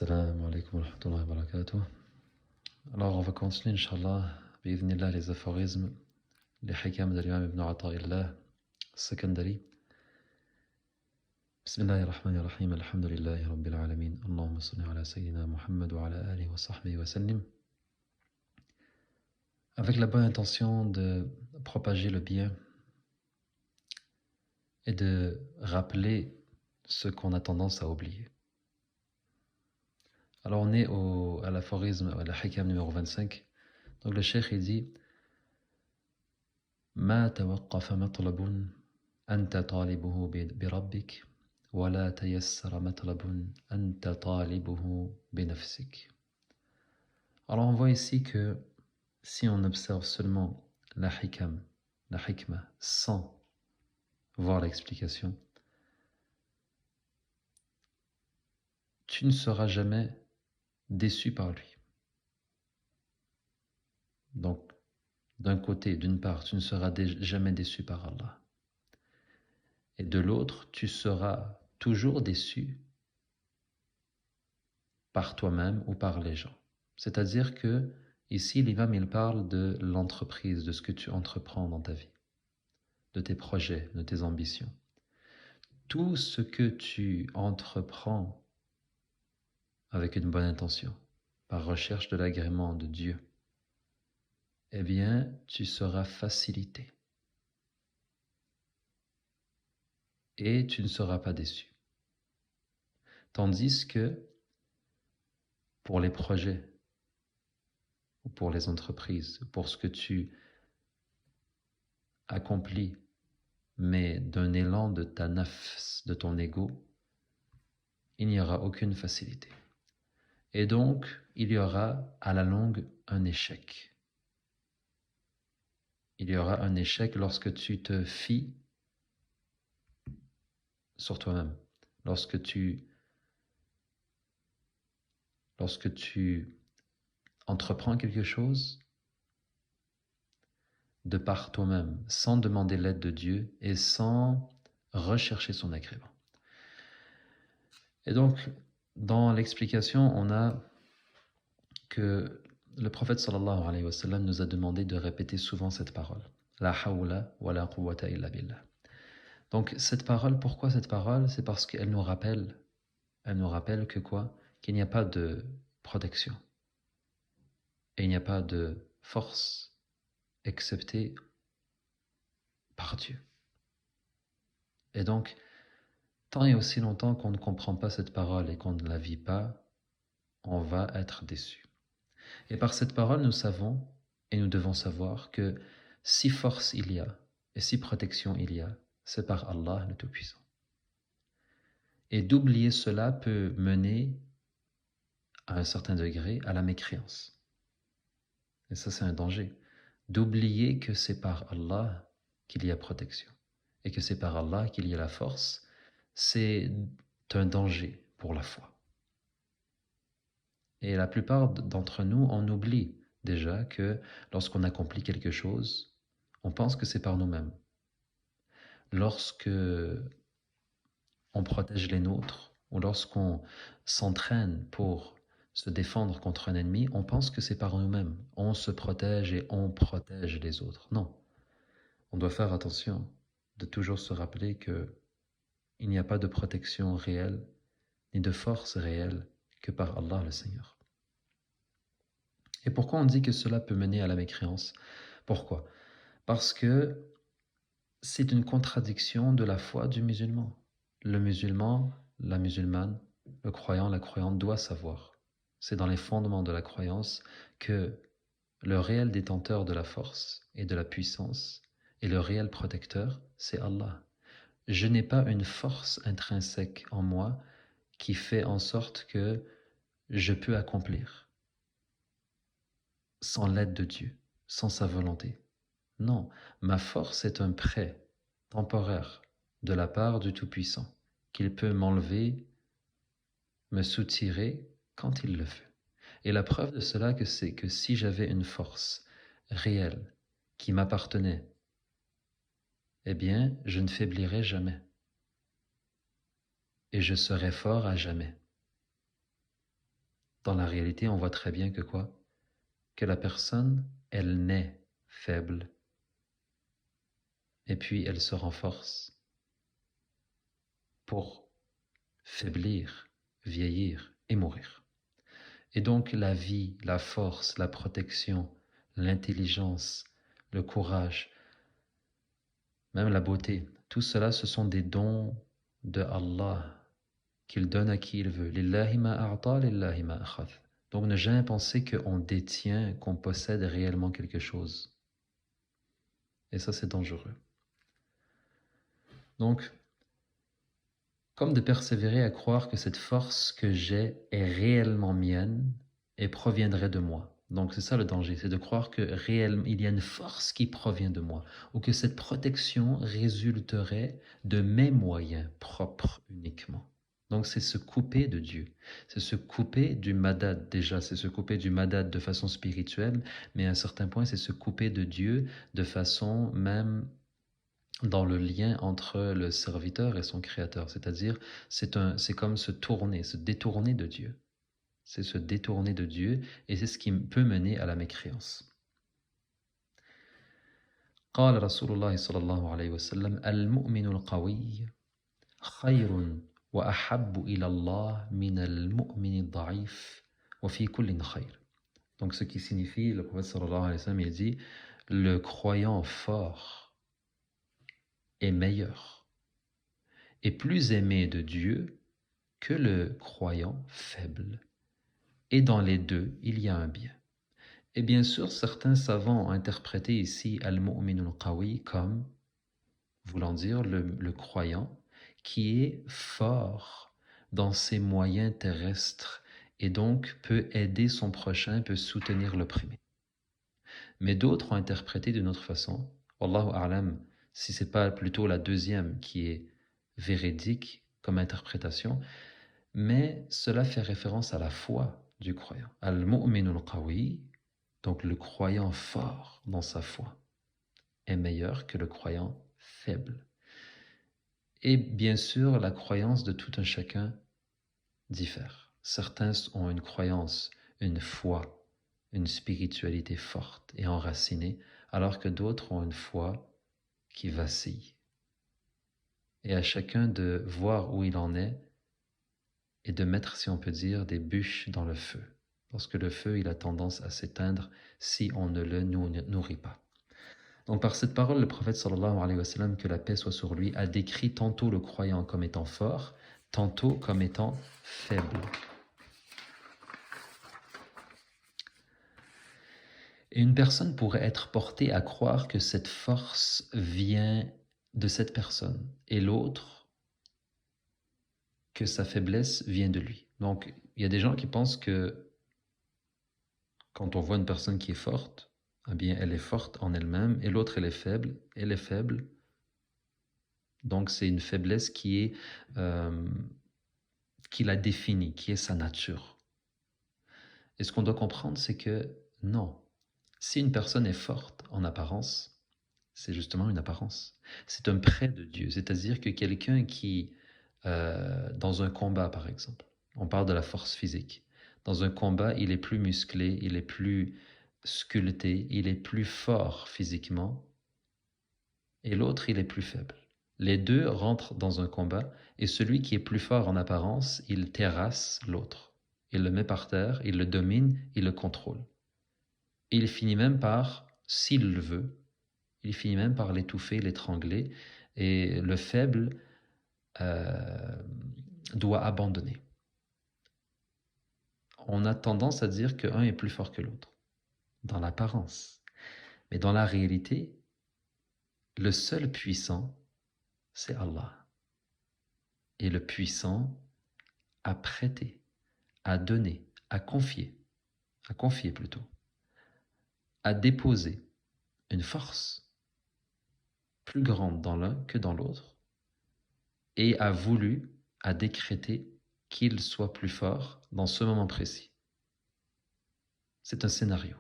Salam alaikum wa rahmatullahi wa barakatuh. Alors, on va continuer, Inch'Allah, bi'idhnillah, les aphorismes, les hikam de l'imam ibn Ata'illah, secondary. Bismillahir Rahmanir Rahim, alhamdulillahi rabbil alamin, Allahumma salli ala sayyidina Muhammad wa ala alihi wa sahbihi wa sallim. Avec la bonne intention de propager le bien et de rappeler ce qu'on a tendance à oublier. Alors on est à l'aphorisme, à la hikam numéro 25. Donc le cheikh il dit ما توقف مطلب أنت طالبه بربك ولا تيسر مطلب أنت طالبه بنفسك. Alors on voit ici que si on observe seulement la hikam, la hikmah, sans voir l'explication, tu ne seras jamais déçu par lui. Donc, d'un côté, d'une part, tu ne seras jamais déçu par Allah. Et de l'autre, tu seras toujours déçu par toi-même ou par les gens. C'est-à-dire que ici, l'imam, il parle de l'entreprise, de ce que tu entreprends dans ta vie, de tes projets, de tes ambitions. Tout ce que tu entreprends avec une bonne intention, par recherche de l'agrément de Dieu, eh bien, tu seras facilité. Et tu ne seras pas déçu. Tandis que pour les projets, ou pour les entreprises, pour ce que tu accomplis, mais d'un élan de ta nafs, de ton ego, il n'y aura aucune facilité. Et donc, il y aura à la longue un échec. Il y aura un échec lorsque tu te fies sur toi-même, lorsque tu entreprends quelque chose de par toi-même, sans demander l'aide de Dieu et sans rechercher son agrément. Et donc, dans l'explication, on a que le prophète sallallahu alayhi wa sallam nous a demandé de répéter souvent cette parole. La hawla wa la quwwata illa billah. Donc, cette parole, pourquoi cette parole? C'est parce qu'elle nous rappelle que quoi? Qu'il n'y a pas de protection. Et il n'y a pas de force excepté par Dieu. Et donc, tant et aussi longtemps qu'on ne comprend pas cette parole et qu'on ne la vit pas, on va être déçu. Et par cette parole, nous savons et nous devons savoir que si force il y a et si protection il y a, c'est par Allah le Tout-Puissant. Et d'oublier cela peut mener à un certain degré à la mécréance. Et ça, c'est un danger. D'oublier que c'est par Allah qu'il y a protection et que c'est par Allah qu'il y a la force, c'est un danger pour la foi. Et la plupart d'entre nous, on oublie déjà que lorsqu'on accomplit quelque chose, on pense que c'est par nous-mêmes. Lorsque on protège les nôtres ou lorsqu'on s'entraîne pour se défendre contre un ennemi, on pense que c'est par nous-mêmes. On se protège et on protège les autres. Non. On doit faire attention de toujours se rappeler que il n'y a pas de protection réelle ni de force réelle que par Allah le Seigneur. Et pourquoi on dit que cela peut mener à la mécréance? Pourquoi? Parce que c'est une contradiction de la foi du musulman. Le musulman, la musulmane, le croyant, la croyante doit savoir. C'est dans les fondements de la croyance que le réel détenteur de la force et de la puissance et le réel protecteur, c'est Allah. Je n'ai pas une force intrinsèque en moi qui fait en sorte que je peux accomplir sans l'aide de Dieu, sans sa volonté. Non, ma force est un prêt temporaire de la part du Tout-Puissant, qu'il peut m'enlever, me soutirer quand il le veut. Et la preuve de cela, c'est que si j'avais une force réelle qui m'appartenait, eh bien, je ne faiblirais jamais. Et je serais fort à jamais. Dans la réalité, on voit très bien que quoi? Que la personne, elle naît faible, et puis elle se renforce pour faiblir, vieillir et mourir. Et donc la vie, la force, la protection, l'intelligence, le courage, même la beauté, tout cela, ce sont des dons de Allah qu'il donne à qui il veut. Lillahi ma a'ta, lillahi ma akhadh. Donc ne jamais penser qu'on détient, qu'on possède réellement quelque chose. Et ça, c'est dangereux. Donc, comme de persévérer à croire que cette force que j'ai est réellement mienne et proviendrait de moi. Donc c'est ça le danger, c'est de croire que réellement il y a une force qui provient de moi, ou que cette protection résulterait de mes moyens propres uniquement. Donc c'est se couper de Dieu, c'est se couper du madad déjà, c'est se couper du madad de façon spirituelle, mais à un certain point c'est se couper de Dieu de façon même dans le lien entre le serviteur et son créateur, c'est-à-dire c'est comme se tourner, se détourner de Dieu. C'est se détourner de Dieu et c'est ce qui peut mener à la mécréance. قال رسول الله صلى الله عليه وسلم المؤمن القوي خير وأحب إلى الله من المؤمن الضعيف وفي كل خير. Donc ce qui signifie, le prophète sallallahu alayhi wa sallam, il dit, le croyant fort est meilleur et plus aimé de Dieu que le croyant faible. Et dans les deux, il y a un bien. Et bien sûr, certains savants ont interprété ici al-mu'minul qawi comme voulant dire le croyant qui est fort dans ses moyens terrestres et donc peut aider son prochain, peut soutenir l'opprimé. Mais d'autres ont interprété d'une autre façon. Wallahu a'lam, si c'est pas plutôt la deuxième qui est véridique comme interprétation, mais cela fait référence à la foi du croyant. Al-mu'minul qawi, donc le croyant fort dans sa foi, est meilleur que le croyant faible. Et bien sûr, la croyance de tout un chacun diffère. Certains ont une croyance, une foi, une spiritualité forte et enracinée, alors que d'autres ont une foi qui vacille. Et à chacun de voir où il en est et de mettre, si on peut dire, des bûches dans le feu. Parce que le feu, il a tendance à s'éteindre si on ne le nourrit pas. Donc par cette parole, le prophète sallallahu alayhi wa sallam, que la paix soit sur lui, a décrit tantôt le croyant comme étant fort, tantôt comme étant faible. Et une personne pourrait être portée à croire que cette force vient de cette personne, et l'autre, que sa faiblesse vient de lui. Donc il y a des gens qui pensent que quand on voit une personne qui est forte, eh bien elle est forte en elle-même, et l'autre elle est faible. Donc c'est une faiblesse qui la définit, qui est sa nature. Et ce qu'on doit comprendre, c'est que non, si une personne est forte en apparence, c'est justement une apparence. C'est un prêt de Dieu, c'est-à-dire que quelqu'un qui, dans un combat par exemple, on parle de la force physique, dans un combat, il est plus musclé, il est plus sculpté, il est plus fort physiquement, et l'autre, il est plus faible. Les deux rentrent dans un combat, et celui qui est plus fort en apparence, il terrasse l'autre. Il le met par terre, il le domine, il le contrôle. Et il finit même par, s'il le veut, il finit même par l'étouffer, l'étrangler, et le faible doit abandonner. On a tendance à dire qu'un est plus fort que l'autre, dans l'apparence. Mais dans la réalité, le seul puissant, c'est Allah. Et le puissant a prêté, a donné, a confié plutôt, a déposé une force plus grande dans l'un que dans l'autre, et a décrété qu'il soit plus fort dans ce moment précis. C'est un scénario.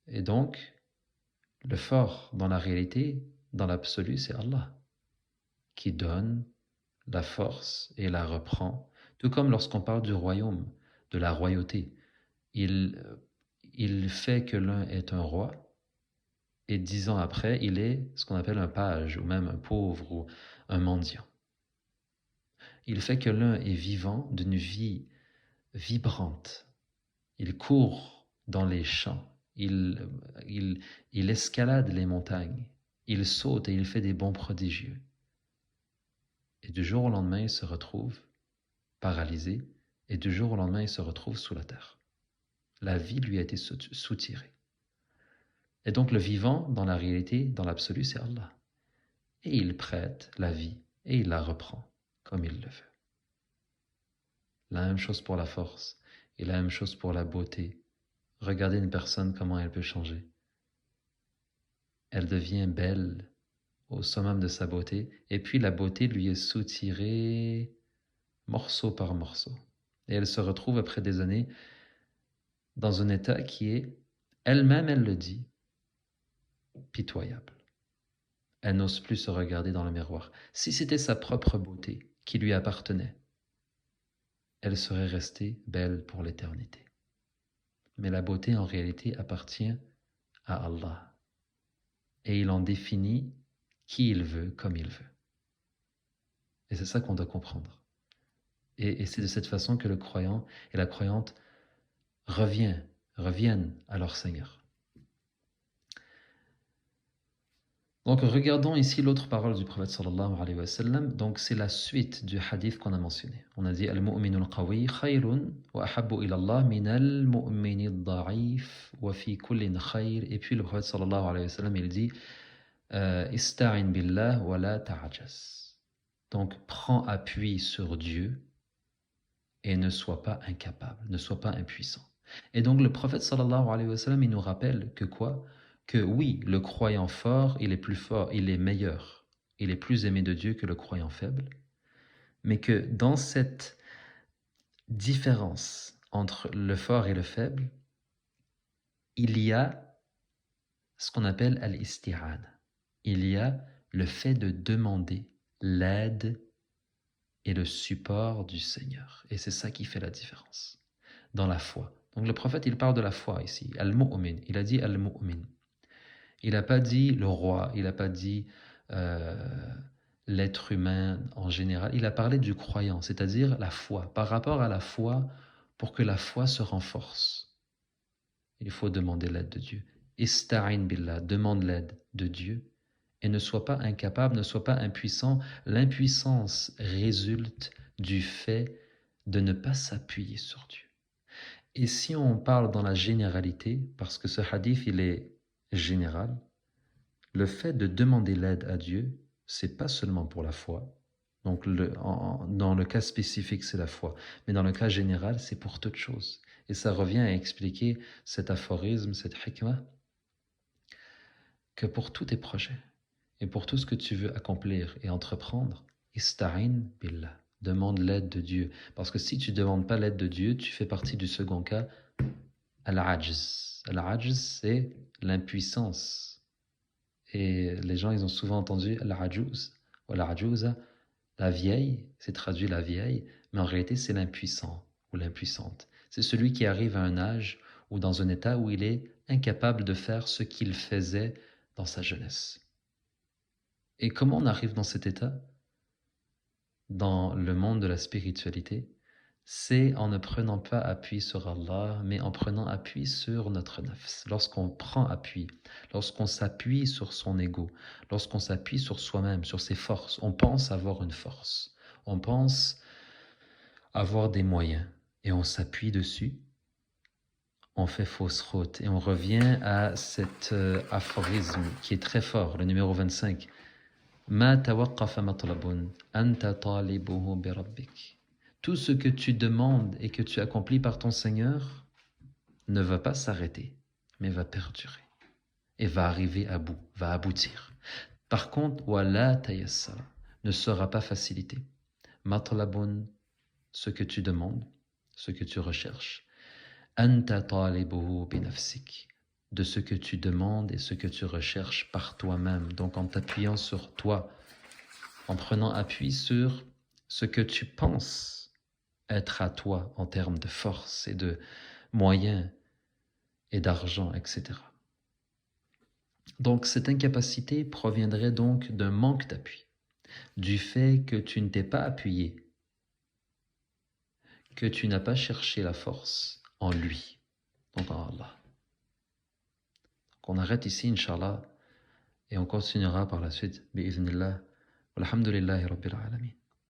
Et donc, le fort dans la réalité, dans l'absolu, c'est Allah, qui donne la force et la reprend, Tout comme lorsqu'on parle du royaume, de la royauté, il fait que l'un est un roi, et 10 ans après, il est ce qu'on appelle un page, ou même un pauvre, ou un mendiant. Il fait que l'un est vivant d'une vie vibrante. Il court dans les champs, il escalade les montagnes, il saute et il fait des bonds prodigieux. Et du jour au lendemain, il se retrouve paralysé, et du jour au lendemain, il se retrouve sous la terre. La vie lui a été soutirée. Et donc le vivant, dans la réalité, dans l'absolu, c'est Allah. Et il prête la vie, et il la reprend, comme il le veut. La même chose pour la force, et la même chose pour la beauté. Regardez une personne, comment elle peut changer. Elle devient belle au summum de sa beauté, et puis la beauté lui est soutirée morceau par morceau. Et elle se retrouve après des années dans un état qui est, elle-même, elle le dit, pitoyable. Elle n'ose plus se regarder dans le miroir. Si c'était sa propre beauté qui lui appartenait, elle serait restée belle pour l'éternité. Mais la beauté, en réalité, appartient à Allah. Et il en définit qui il veut, comme il veut. Et c'est ça qu'on doit comprendre. Et c'est de cette façon que le croyant et la croyante reviennent à leur Seigneur. Donc regardons ici l'autre parole du prophète sallallahu alayhi wa sallam. Donc c'est la suite du hadith qu'on a mentionné. On a dit al-mu'minu al-qawi khayrun wa ahabbu ila Allah min al-mu'mini al-da'if wa fi kullin khayr. Et puis le prophète sallallahu alayhi wa sallam il dit ista'in billah wa la ta'ajaz. Donc prends appui sur Dieu et ne sois pas incapable, ne sois pas impuissant. Et donc le prophète sallallahu alayhi wa sallam il nous rappelle que quoi? Que oui, le croyant fort, il est plus fort, il est meilleur, il est plus aimé de Dieu que le croyant faible, mais que dans cette différence entre le fort et le faible, il y a ce qu'on appelle al-isti'an. Il y a le fait de demander l'aide et le support du Seigneur. Et c'est ça qui fait la différence dans la foi. Donc le prophète, il parle de la foi ici, al-mu'min, il a dit al-mu'min. Il n'a pas dit le roi, il n'a pas dit l'être humain en général, il a parlé du croyant, c'est-à-dire la foi. Par rapport à la foi, pour que la foi se renforce, il faut demander l'aide de Dieu. Ista'in billah, demande l'aide de Dieu et ne sois pas incapable, ne sois pas impuissant. L'impuissance résulte du fait de ne pas s'appuyer sur Dieu. Et si on parle dans la généralité, parce que ce hadith, il est général, le fait de demander l'aide à Dieu, c'est pas seulement pour la foi. Donc dans le cas spécifique, c'est la foi. Mais dans le cas général, c'est pour toute chose. Et ça revient à expliquer cet aphorisme, cette hikmah, que pour tous tes projets et pour tout ce que tu veux accomplir et entreprendre, ista'in billah, demande l'aide de Dieu. Parce que si tu ne demandes pas l'aide de Dieu, tu fais partie du second cas, al-ajz. Al-ajz, c'est l'impuissance. Et les gens, ils ont souvent entendu al-ajuz ou al-ajuza, la vieille, c'est traduit la vieille, mais en réalité, c'est l'impuissant ou l'impuissante. C'est celui qui arrive à un âge ou dans un état où il est incapable de faire ce qu'il faisait dans sa jeunesse. Et comment on arrive dans cet état? Dans le monde de la spiritualité, c'est en ne prenant pas appui sur Allah, mais en prenant appui sur notre nafs. Lorsqu'on prend appui, lorsqu'on s'appuie sur son ego, lorsqu'on s'appuie sur soi-même, sur ses forces, on pense avoir une force, on pense avoir des moyens, et on s'appuie dessus, on fait fausse route, et on revient à cet aphorisme qui est très fort, le numéro 25. Ma tawaqqafa matlabun, anta talibuhu bi rabbik. Tout ce que tu demandes et que tu accomplis par ton Seigneur ne va pas s'arrêter, mais va perdurer et va arriver à bout, va aboutir. Par contre, wala tayassara, ne sera pas facilité. Matlabun, ce que tu demandes, ce que tu recherches. Anta talibuhu bi nafsik, de ce que tu demandes et ce que tu recherches par toi-même. Donc en t'appuyant sur toi, en prenant appui sur ce que tu penses être à toi en termes de force et de moyens et d'argent, etc. Donc cette incapacité proviendrait donc d'un manque d'appui, du fait que tu ne t'es pas appuyé, que tu n'as pas cherché la force en lui, donc en Allah. Donc on arrête ici, Inch'Allah, et on continuera par la suite, bi'idhnillah, walhamdulillahi rabbil alamin.